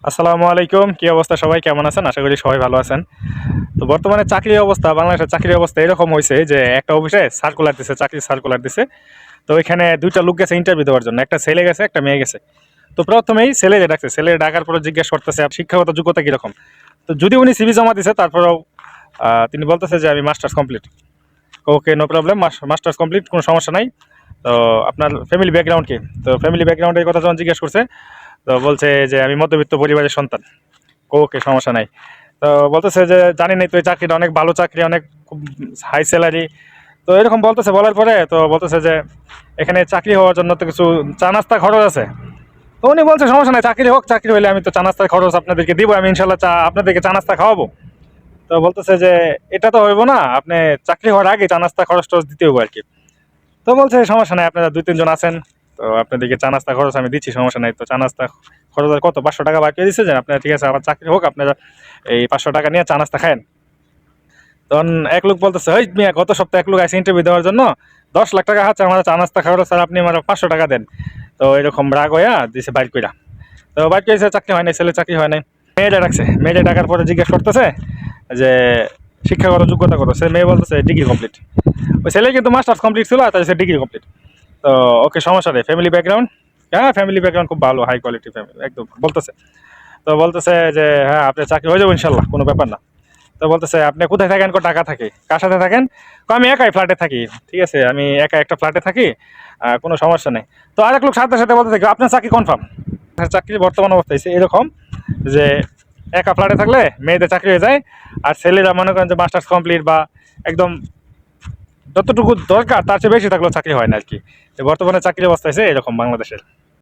আসসালামু আলাইকুম, কি অবস্থা? সবাই কেমন আছেন? আশা করি সবাই ভালো আছেন। তো বর্তমানে চাকরির অবস্থা, বাংলাদেশের চাকরির অবস্থা এরকম হয়েছে যে একটা অফিসে সার্কুলার দিছে, চাকরির সার্কুলার দিছে। তো ওইখানে দুইটা লোক গেছে ইন্টারভিউ দেওয়ার জন্য, একটা ছেলে গেছে, একটা মেয়ে গেছে। তো প্রথমেই ছেলেরে ডাকছে, ছেলে ডাকার পরে জিজ্ঞেস করতেছে শিক্ষাগত যোগ্যতা কিরকম। তো যদি উনি সিভি জমা দিছে, তারপরেও তিনি বলতেছে যে আমি মাস্টার্স কমপ্লিট। ওকে, নো প্রবলেম, মাস্টার্স কমপ্লিট, কোনো সমস্যা নাই। তো আপনার ফ্যামিলি ব্যাকগ্রাউন্ড কি? তো ফ্যামিলি ব্যাকগ্রাউন্ডের কথা যখন জিজ্ঞেস করছে, তো বলছে যে আমি মধ্যবিত্ত পরিবারের সন্তান। ওকে, সমস্যা নাই। তো বলতেছে যে জানি নাই তো এই চাকরিটা অনেক ভালো চাকরি, অনেক খুব হাই স্যালারি। তো এরকম বলতেছে, বলার পরে তো বলতেছে যে এখানে চাকরি হওয়ার জন্য তো কিছু চা নাস্তা খরচ আছে। তো উনি বলছে সমস্যা নাই, চাকরি হোক, চাকরি হলে আমি তো চা নাস্তার খরচ আপনাদেরকে দিব, আমি ইনশাল্লাহ আপনাদেরকে চা নাস্তা খাওয়াবো। তো বলতেছে যে এটা তো হইব না, আপনি চাকরি হওয়ার আগে চা নাস্তা খরচ টরচ দিতে হইব আর কি। তো বলছে সমস্যা নাই, আপনারা 2-3 জন আছেন, তো আপনাদেরকে চা নাস্তা খরচ আমি দিচ্ছি, সমস্যা নাই। তো চা নাস্তা খরচ আর কত, 500 টাকা বাকি দিচ্ছে যে আপনারা, ঠিক আছে আমার চাকরি হোক, আপনারা এই 500 টাকা নিয়ে চা নাস্তা খায়েন। তখন এক লোক বলতেছে, ওই মিয়া, গত সপ্তাহে এক লোক আসে ইন্টারভিউ দেওয়ার জন্য, 10 লাখ টাকা হাতে আমার চা নাস্তা খরচ, আর আপনি আমার 500 টাকা দেন। তো এরকম রাগ হইয়া দিছে বাইর কইরা। তো বাইর করেছে, চাকরি হয় নাই, ছেলে চাকরি হয় নাই। মেয়েটা ডাকছে, মেয়েটা ডাকার পরে জিজ্ঞেস করতেছে যে শিক্ষাগত যোগ্যতা কত। সে মেয়ে বলতেছে ডিগ্রি কমপ্লিট। ওই ছেলে কিন্তু মাস্টার্স কমপ্লিট ছিল, আর তার সে ডিগ্রি কমপ্লিট। তো ওকে, সমস্যা নেই, ফ্যামিলি ব্যাকগ্রাউন্ড, হ্যাঁ ফ্যামিলি ব্যাকগ্রাউন্ড খুব ভালো, হাই কোয়ালিটি ফ্যামিলি একদম বলতেছে। তো বলতেছে যে হ্যাঁ আপনার চাকরি হয়ে যাবে ইনশাল্লাহ, কোনো ব্যাপার না। তো বলতেছে আপনি কোথায় থাকেন, টাকা থাকে, কার সাথে থাকেন? আমি একাই ফ্ল্যাটে থাকি। ঠিক আছে, আমি একা একটা ফ্ল্যাটে থাকি, কোনো সমস্যা নেই। তো আরেক লোক সাথে সাথে বলতে থাকে আপনার চাকরি কনফার্ম। চাকরির বর্তমান অবস্থা হচ্ছে এরকম যে একা ফ্ল্যাটে থাকলে মেয়েদের চাকরি হয়ে যায়, আর ছেলেরা মনে করেন যে মাস্টার্স কমপ্লিট বা একদম যতটুকু দরকার তার চেয়ে বেশি থাকলেও চাকরি হয় না আর কি। বর্তমানে চাকরির অবস্থা হয়েছে এরকম বাংলাদেশের।